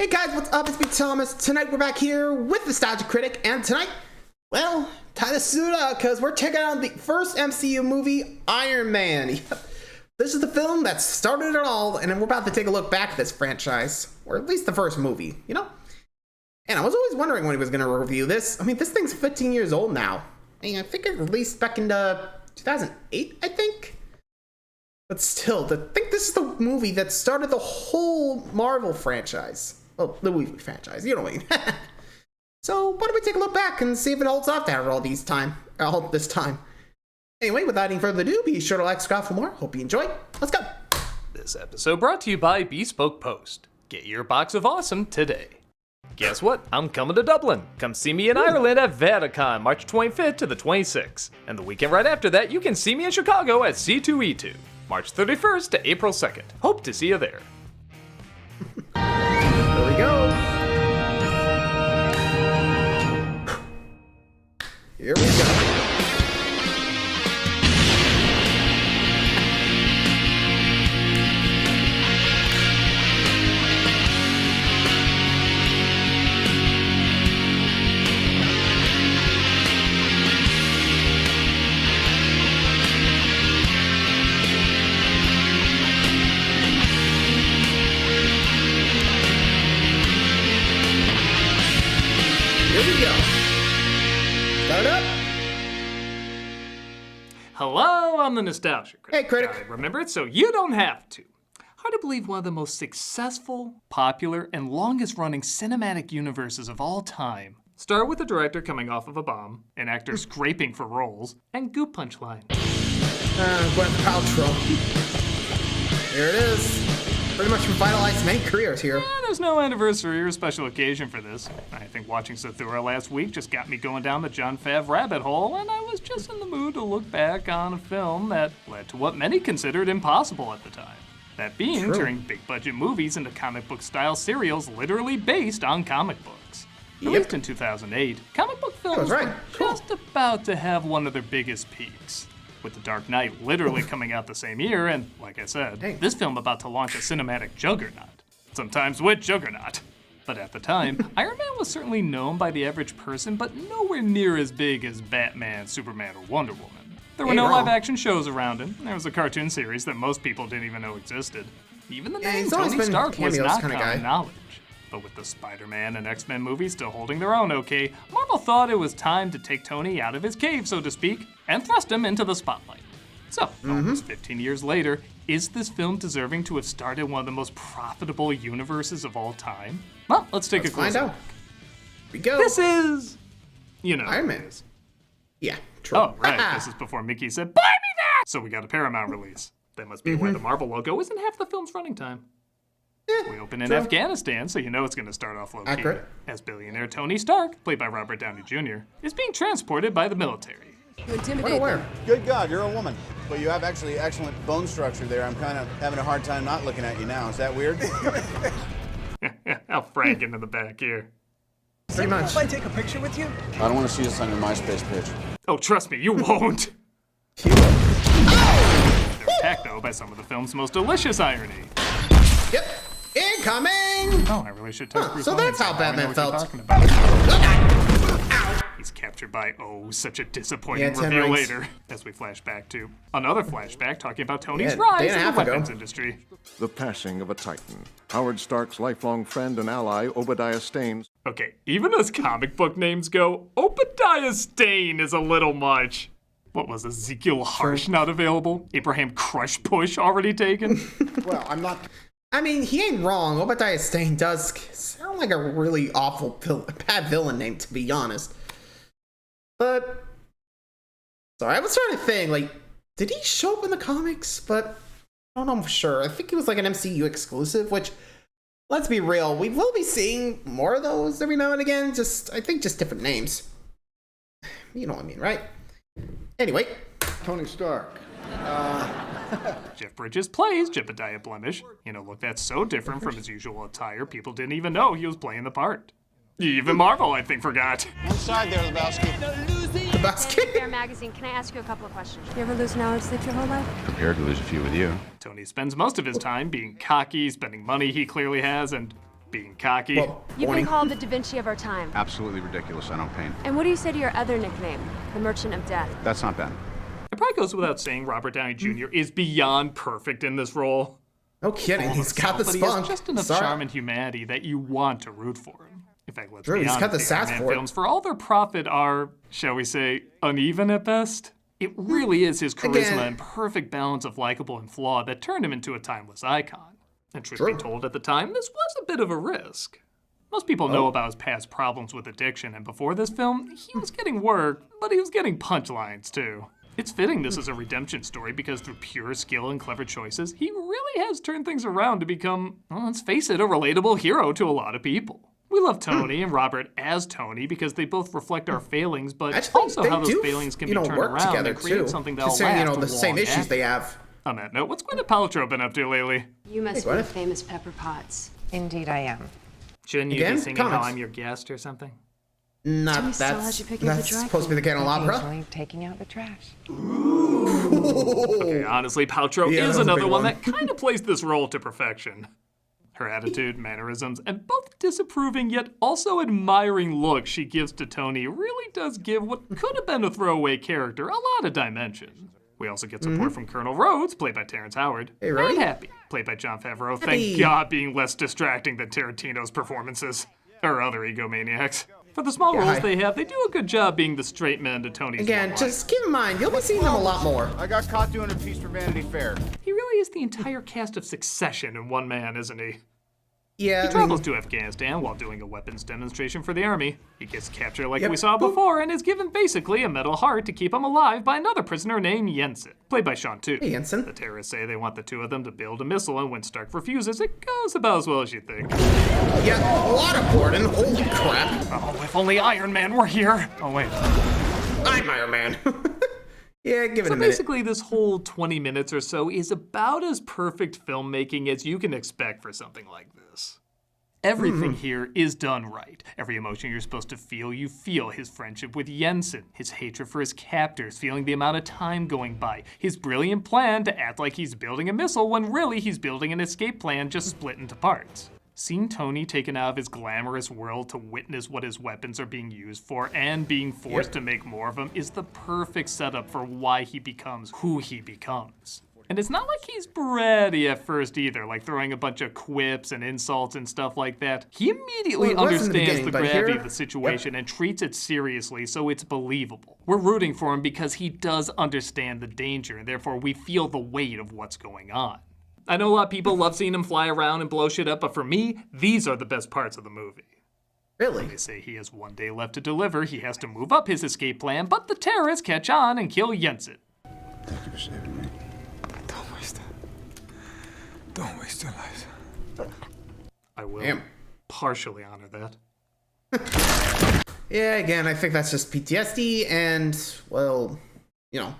Hey guys, what's up? It's me, Thomas. Tonight we're back here with Nostalgia Critic, and tonight, well, tie the suit up because we're checking out the first MCU movie, Iron Man. Yep. This is the film that started it all, and we're about to take a look back at this franchise, or at least the first movie, you know? And I was always wondering when he was going to review this. I mean, this thing's 15 years old now. I mean, I think it released back in 2008, I think? But still, I think this is the movie that started the whole Marvel franchise. Well, the movie franchise, you know what I mean. So, why don't we take a look back and see if it holds up after all this time. Anyway, without any further ado, be sure to like, subscribe for more. Hope you enjoy. Let's go. This episode brought to you by Bespoke Post. Get your box of awesome today. Guess what? I'm coming to Dublin. Come see me in Ireland at Vaticon, March 25th to the 26th. And the weekend right after that, you can see me in Chicago at C2E2, March 31st to April 2nd. Hope to see you there. There we go. Here we go. Hello, I'm the Nostalgia Critic. Hey, Critic. I remember it so you don't have to. Hard to believe one of the most successful, popular, and longest-running cinematic universes of all time. Start with the director coming off of a bomb, an actor scraping for roles, and goop punchline. Gwyneth Paltrow. Here it is. Pretty much revitalized many careers here. Yeah, there's no anniversary or special occasion for this. I think watching Zathura last week just got me going down the Jon Favreau rabbit hole, and I was just in the mood to look back on a film that led to what many considered impossible at the time. That being turning big-budget movies into comic book-style serials literally based on comic books. Released in 2008, comic book films were just about to have one of their biggest peaks. With The Dark Knight literally coming out the same year, and like I said, this film about to launch a cinematic juggernaut. Sometimes with juggernaut. But at the time, Iron Man was certainly known by the average person, but nowhere near as big as Batman, Superman, or Wonder Woman. There were no live-action shows around him. There was a cartoon series that most people didn't even know existed. Even the name Tony Stark was not common knowledge. But with the Spider-Man and X-Men movies still holding their own okay, Marvel thought it was time to take Tony out of his cave, so to speak, and thrust him into the spotlight. So, almost 15 years later, is this film deserving to have started one of the most profitable universes of all time? Well, let's take a closer look. Here we go. This is, Iron Man. Yeah, true. Oh, right, this is before Mickey said, buy me that! So we got a Paramount release. That must be why the Marvel logo isn't half the film's running time. We open in Afghanistan, so you know it's going to start off low-key. As billionaire Tony Stark, played by Robert Downey Jr., is being transported by the military. You intimidate them. Good God, you're a woman. But you have actually excellent bone structure there. I'm kind of having a hard time not looking at you now. Is that weird? I'll Frank into the back here. Pretty much. If I take a picture with you? I don't want to see this on your MySpace page. Oh, trust me, you won't. They're attacked, though, by some of the film's most delicious irony. Yep. Incoming! Oh, I really should tell Bruce so that's how Batman felt. He's captured by, such a disappointing reveal later, as we flash back to another flashback talking about Tony's rise in the weapons industry. The passing of a titan. Howard Stark's lifelong friend and ally, Obadiah Stane. Okay, even as comic book names go, Obadiah Stane is a little much. What was Ezekiel Harsh not available? Abraham Crush Push already taken? Well, I'm not... I mean, he ain't wrong. Obadiah Stane does sound like a really awful, bad villain name, to be honest. But, sorry, I was trying to think, like, did he show up in the comics? But I don't know for sure. I think he was like an MCU exclusive, which, let's be real, we will be seeing more of those every now and again. I think just different names. You know what I mean, right? Anyway. Tony Stark. Jeff Bridges plays Jebediah Blemish. Look, that's so different from his usual attire, people didn't even know he was playing the part. Even Marvel, I think, forgot. One side there, Lebowski. Lebowski? Fair Magazine, can I ask you a couple of questions? You ever lose an hour of sleep your whole life? Prepared to lose a few with you. Tony spends most of his time being cocky, spending money he clearly has, and being cocky. Well, You've warning. been called the Da Vinci of our time. Absolutely ridiculous. I don't paint. And what do you say to your other nickname, the Merchant of Death? That's not bad. It probably goes without saying Robert Downey Jr. is beyond perfect in this role. No kidding, he's got the But he has spunk. just enough Sorry. charm and humanity that you want to root for him. In fact, let's True, be he's honest, got the the sass Iron Man for it. films, for all their profit, are, shall we say, uneven at best. It really is his charisma Again. and perfect balance of likable and flawed that turned him into a timeless icon. And truth be True. told, at the time, this was a bit of a risk. Most people know about his past problems with addiction, and before this film, he was getting work, but he was getting punchlines too. It's fitting this is a redemption story because through pure skill and clever choices, he really has turned things around to become, well, let's face it, a relatable hero to a lot of people. We love Tony and Robert as Tony because they both reflect our failings, but Actually, also they how those do, failings can you be know, turned work around together and create too. something that'll Considering, last you know, the same long issues they after. have. On that note, what's Gwyneth Paltrow been up to lately? You must Hey, be Gwyneth. famous Pepper Potts. Indeed, I am. Shouldn't you Again? be singing how Comments? I'm your guest or something? Not Tony still that's has you picking up the that's dry supposed to be the candelabra. Occasionally taking out the trash. Okay, honestly, Paltrow Yeah, is that was a another big one one. that kind of plays this role to perfection. Her attitude, mannerisms, and both disapproving yet also admiring look she gives to Tony really does give what could have been a throwaway character a lot of dimension. We also get support from Colonel Rhodes, played by Terrence Howard, Mm-hmm. Hey, Rhodey. and Happy, played by Jon Favreau. Happy. Thank God being less distracting than Tarantino's performances, or other egomaniacs. For the small Yeah, roles hi. they have, they do a good job being the straight men to Tony's Again, love just keep in mind, you'll be seeing them a lot more. I got caught doing a piece for Vanity Fair. He really is the entire cast of Succession in one man, isn't he? Yeah, He I mean, travels to Afghanistan while doing a weapons demonstration for the army. He gets captured like Yep. we saw before and is given basically a metal heart to keep him alive by another prisoner named Jensen, played by Sean Tu. Hey, Jensen. The terrorists say they want the two of them to build a missile, and when Stark refuses, it goes about as well as you think. yeah, a lot of Gordon. Holy crap! Oh, if only Iron Man were here! Oh, wait. I'm Iron Man. Yeah, give it So a minute. basically, this whole 20 minutes or so is about as perfect filmmaking as you can expect for something like this. Everything here is done right. Every emotion you're supposed to feel, you feel. His friendship with Jensen, his hatred for his captors, feeling the amount of time going by, his brilliant plan to act like he's building a missile when really he's building an escape plan just split into parts. Seeing Tony taken out of his glamorous world to witness what his weapons are being used for and being forced to make more of them is the perfect setup for why he becomes who he becomes. And it's not like he's bratty at first either, like throwing a bunch of quips and insults and stuff like that. He immediately Well, it was in the understands beginning, the but gravity here- of the situation and treats it seriously, so it's believable. We're rooting for him because he does understand the danger, and therefore we feel the weight of what's going on. I know a lot of people love seeing him fly around and blow shit up, but for me, these are the best parts of the movie. Really? They say he has one day left to deliver, he has to move up his escape plan, but the terrorists catch on and kill Jensen. Thank you for saving me. Don't waste it. Don't waste your life. I will Damn. partially honor that. Yeah, again, I think that's just PTSD and, well, you know,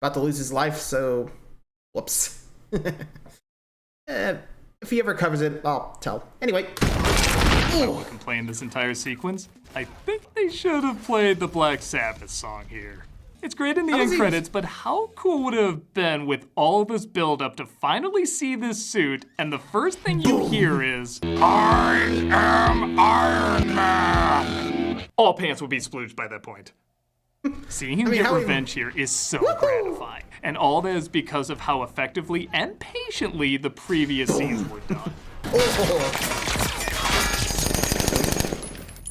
about to lose his life, so whoops. If he ever covers it, I'll tell. Anyway. I won't complain this entire sequence. I think they should have played the Black Sabbath song here. It's great in the How does end he- credits, but how cool would it have been with all this build-up to finally see this suit, and the first thing you hear is, I am Iron Man! All pants would be splooged by that point. Seeing him I mean, get how revenge here is so gratifying, and all that is because of how effectively and patiently the previous scenes were done.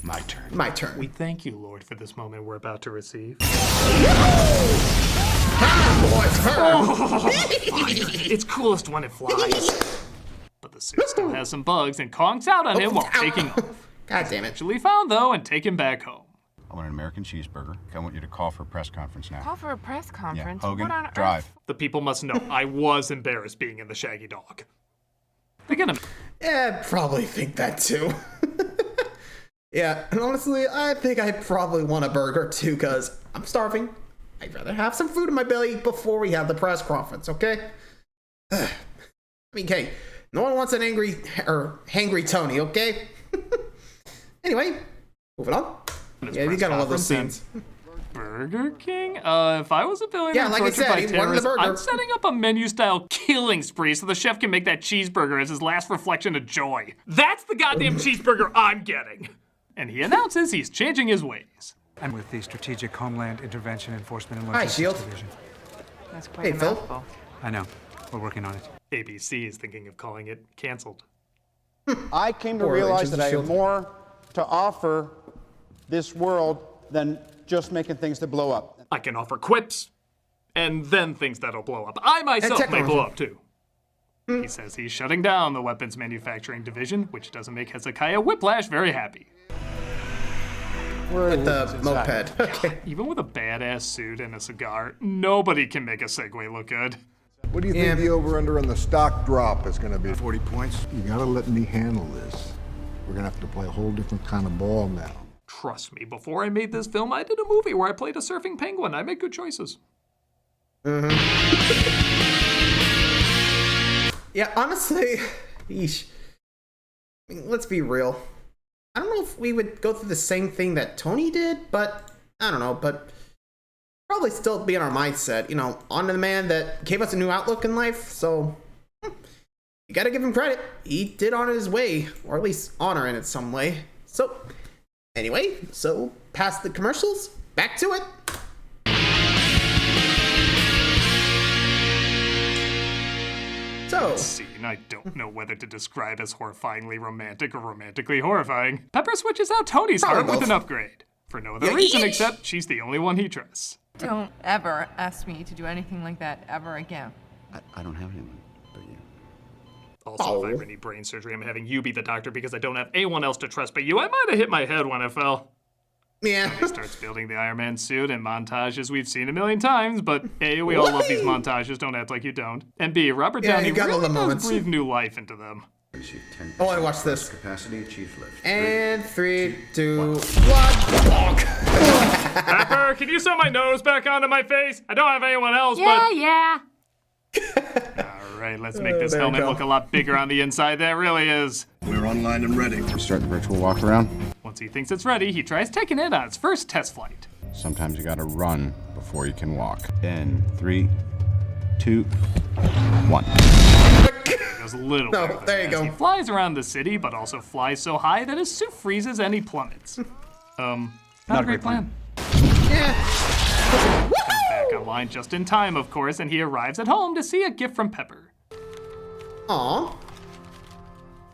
My turn. My turn. We thank you, Lord, for this moment we're about to receive. It's coolest when it flies. But the suit still has some bugs, and conks out on him while taking off. God damn it. Eventually found, though, and taken back home. I want an American cheeseburger. I want you to call for a press conference now. Call for a press Yeah, conference? Hogan, What on drive. earth? The people must know I was embarrassed being in the Shaggy Dog. They're gonna... Yeah, probably think that too. Yeah, and honestly, I think I probably want a burger too, because I'm starving. I'd rather have some food in my belly before we have the press conference, okay? I mean, hey, no one wants an angry or hangry Tony, okay? Anyway, moving on. Yeah, you gotta love those scenes. Burger King? If I was a billionaire Yeah, like I tortured said, by he wanted the terrorists, burger. I'm setting up a menu-style killing spree so the chef can make that cheeseburger as his last reflection of joy. That's the goddamn cheeseburger I'm getting! And he announces he's changing his ways. I'm with the Strategic Homeland Intervention Enforcement and Hi, Logistics Shield. Division. That's quite Hey, a Phil. mouthful. I know. We're working on it. ABC is thinking of calling it canceled. I came to Or realize just that I have shield. more to offer this world than just making things that blow up. I can offer quips, and then things that'll blow up. I myself may technology. blow up too. He says he's shutting down the weapons manufacturing division, which doesn't make Hezekiah Whiplash very happy. With the moped. Okay. Even with a badass suit and a cigar, nobody can make a Segway look good. What do you think Yeah. the over-under on the stock drop is going to be? 40 points. You gotta let me handle this. We're gonna have to play a whole different kind of ball now. Trust me, before I made this film, I did a movie where I played a surfing penguin. I make good choices. Yeah, honestly, yeesh. I mean, let's be real. I don't know if we would go through the same thing that Tony did, but I don't know, but probably still be in our mindset, you know, on the man that gave us a new outlook in life, so you gotta give him credit. He did honor his way, or at least honor in it some way. So, anyway, so past the commercials, back to it. So, Scene I don't know whether to describe as horrifyingly romantic or romantically horrifying. Pepper switches out Tony's Probably heart with both. an upgrade. For no other Yeah, reason yeesh. except she's the only one he trusts. Don't ever ask me to do anything like that ever again. I don't have anyone but you. Also, if I ever need brain surgery, I'm having you be the doctor because I don't have anyone else to trust but you. I might have hit my head when I fell. yeah. He starts building the Iron Man suit in montages we've seen a million times, but A, we all love these montages, don't act like you don't. And B, Robert Yeah, Downey you got all really the does moments. breathe new life into them. Oh, I watched this. Capacity achieved lift. And 3, 2, 1. Pepper, can you sew my nose back onto my face? I don't have anyone else, Yeah. All right, let's make this there we helmet go. look a lot bigger on the inside than it really is. We're online and ready. Start the virtual walk around. Once he thinks it's ready, he tries taking it on its first test flight. Sometimes you gotta run before you can walk. In 3, 2, 1. It goes a little No, better than there you this. go. He flies around the city, but also flies so high that his suit freezes and he plummets. Not a great plan. Yeah. Comes back online just in time, of course, and he arrives at home to see a gift from Pepper. Aw.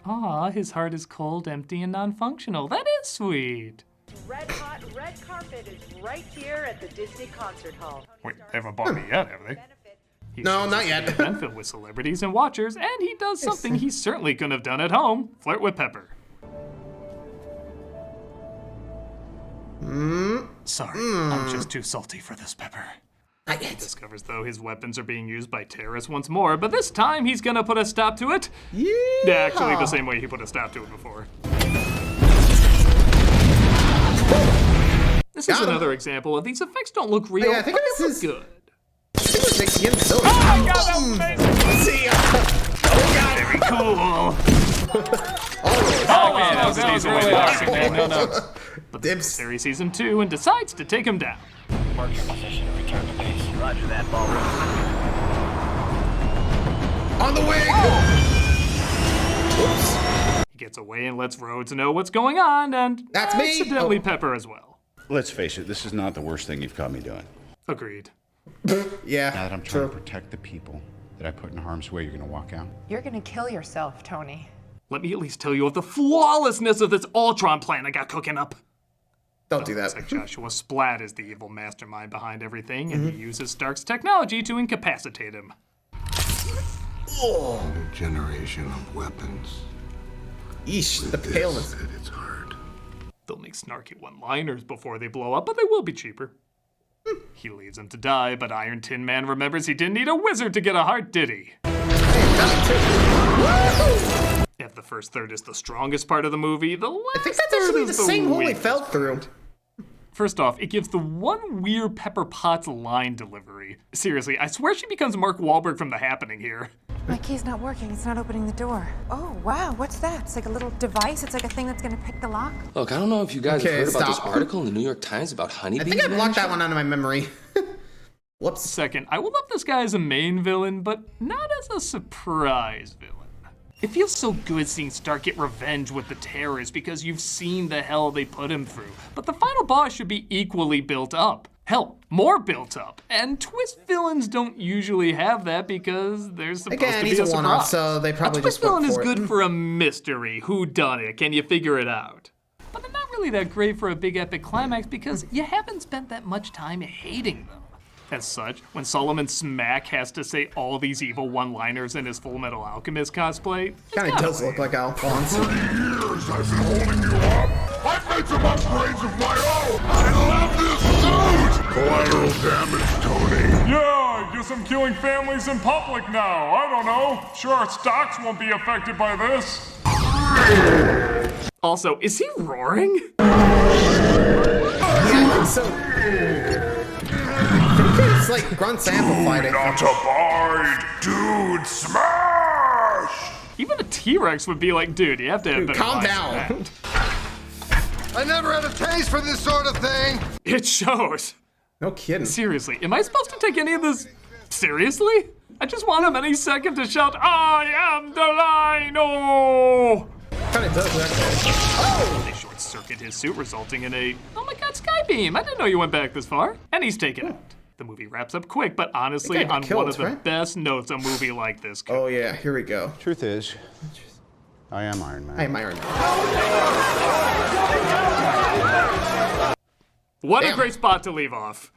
Aw, his heart is cold, empty, and non-functional. That is sweet. Red hot red carpet is right here at the Disney Concert Hall. Wait, they haven't bought me yet, have they? He No, shows not up to yet. the event filled with celebrities and watchers, and he does something he certainly couldn't have done at home: flirt with Pepper. Sorry, I'm just too salty for this, Pepper. Not yet. Discovers, though, his weapons are being used by terrorists once more, but this time he's gonna put a stop to it. Yeah. Actually, the same way he put a stop to it before. This is Got him. another example of these effects don't look real, Yeah, I think but this they look is- good. I think it's Nick Young Silver. Oh, God, that was amazing! See ya. Oh, God. Very cool. Oh, man, that was really awesome, man. No. But the Dibs. series season 2 and decides to take him down. Mark your position and return to base. Roger that, ball. On the way. Whoops. He gets away and lets Rhodes know what's going on, and That's me. accidentally Oh. Pepper as well. Let's face it, this is not the worst thing you've caught me doing. Agreed. Yeah. Now that I'm trying to protect the people that I put in harm's way, you're gonna walk out? You're gonna kill yourself, Tony. Let me at least tell you of the flawlessness of this Ultron plan I got cooking up. Don't do that. Looks like Joshua Splat is the evil mastermind behind everything, and he uses Stark's technology to incapacitate him. New generation of weapons. Yeesh, the paleness. At its heart. They'll make snarky one-liners before they blow up, but they will be cheaper. He leaves him to die, but Iron Tin Man remembers he didn't need a wizard to get a heart, did he? If the first third is the strongest part of the movie, the last I think that's third actually is the same hole he weakest fell through. First off, it gives the one weird Pepper Potts line delivery. Seriously, I swear she becomes Mark Wahlberg from The Happening here. My key's not working. It's not opening the door. Oh, wow. What's that? It's like a little device. It's like a thing that's going to pick the lock. Look, I don't know if you guys have heard about this stop. article in the New York Times about honeybees. I think I blocked that one out of my memory. Whoops. Second, I will love this guy as a main villain, but not as a surprise villain. It feels so good seeing Stark get revenge with the terrorists because you've seen the hell they put him through. But the final boss should be equally built up. Hell, more built up. And twist villains don't usually have that because they're supposed to be he's a a one-off, surprise. so they probably a twist just went villain is for good it. for a mystery. Who done it? Can you figure it out? But they're not really that great for a big epic climax because you haven't spent that much time hating them. As such, when Solomon Smack has to say all these evil one-liners in his Full Metal Alchemist cosplay, Kind of does look like Alphonse. For years I've been holding you up. I've made some upgrades of my own. I love this suit. Collateral damage, Tony. Yeah, I guess I'm killing families in public now. I don't know. Sure, stocks won't be affected by this. Also, is he roaring? Yeah, I think so. It's like grunts amplified it. Not abide, dude, smash! Even a T-Rex would be like, dude, you have to have better calm lines down. than that. I never had a taste for this sort of thing. It shows. No kidding. Seriously, am I supposed to take any of this seriously? I just want him any second to shout, I am the Lino! Kind of does that. They short-circuit his suit, resulting in a, oh my god, Skybeam! I didn't know you went back this far. And he's taken out. The movie wraps up quick, but honestly, That guy on got one killed, of the right? best notes a movie like this could. Oh yeah, here we go. Truth is, I am Iron Man. I am Iron Man. What Damn. a great spot to leave off.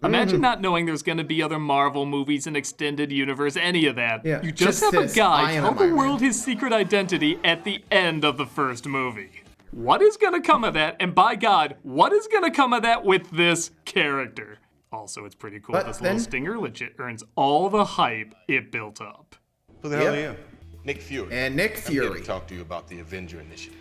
Imagine not knowing there's gonna be other Marvel movies, an extended universe, any of that. Yeah, You just just have this, a guy I am tell the Iron world his secret identity at the end of the first movie. What is gonna come of that? And by God, what is gonna come of that with this character? Also, it's pretty cool But this then- little stinger legit earns all the hype it built up. Who the hell Yep. are you? Nick Fury. And Nick I'm here Fury. to talk to you about the Avenger Initiative.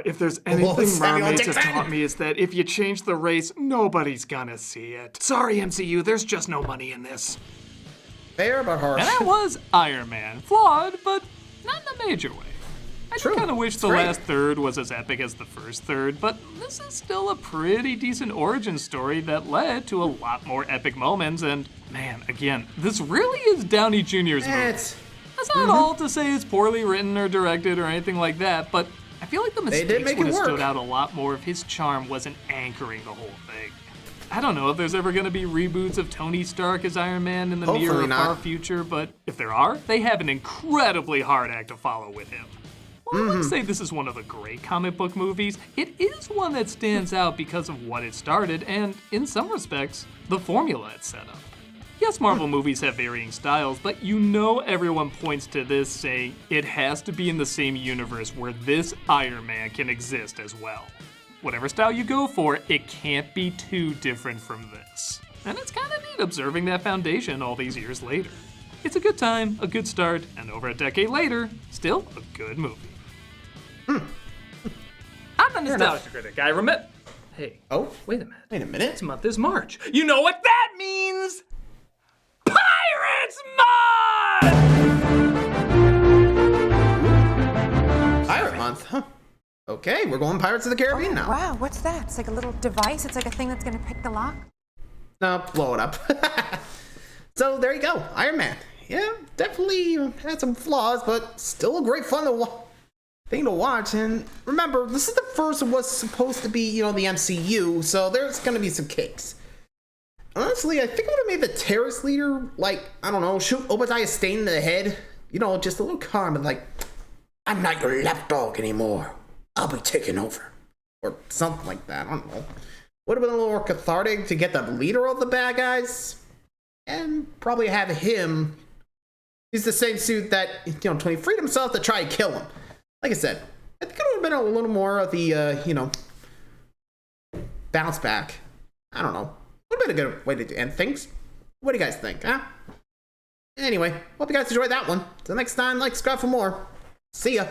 If there's anything Samuel mermaids have Jackson. taught me is that if you change the race, nobody's gonna see it. Sorry, MCU, there's just no money in this. Fair but harsh. And that was Iron Man. Flawed, but not in a major way. I just True. kind of wish the great. last third was as epic as the first third, but this is still a pretty decent origin story that led to a lot more epic moments, and man, again, this really is Downey Jr.'s movie. It's That's not all to say it's poorly written or directed or anything like that, but I feel like the They did mistakes make would it have stood work. out a lot more if his charm wasn't anchoring the whole thing. I don't know if there's ever going to be reboots of Tony Stark as Iron Man in the near Hopefully or not. far future, but if there are, they have an incredibly hard act to follow with him. While I wouldn't say this is one of the great comic book movies, it is one that stands out because of what it started and, in some respects, the formula it set up. Yes, Marvel movies have varying styles, but you know everyone points to this saying it has to be in the same universe where this Iron Man can exist as well. Whatever style you go for, it can't be too different from this. And it's kind of neat observing that foundation all these years later. It's a good time, a good start, and over a decade later, still a good movie. I'm a nostalgia critic, I remit. Hey, Oh, wait a minute. wait a minute. This month is March. You know what that means? Pirates Month! Pirate Month, huh? Okay, we're going Pirates of the Caribbean now. Wow, what's that? It's like a little device. It's like a thing that's going to pick the lock. No, blow it up. So there you go, Iron Man. Yeah, definitely had some flaws, but still a great fun thing to watch. And remember, this is the first of what's supposed to be, the MCU, so there's gonna be some kicks. Honestly, I think I would have made the terrorist leader, I don't know, shoot Obadiah Stane in the head. Just a little calm and I'm not your lapdog anymore. I'll be taking over. Or something like that, I don't know. Would have been a little more cathartic to get the leader of the bad guys. And probably have him use the same suit that, Tony freed himself to try and kill him. Like I said, I think it would have been a little more of the, bounce back. I don't know. Would have been a good way to end things. What do you guys think, huh? Anyway, hope you guys enjoyed that one. Till next time, subscribe for more. See ya.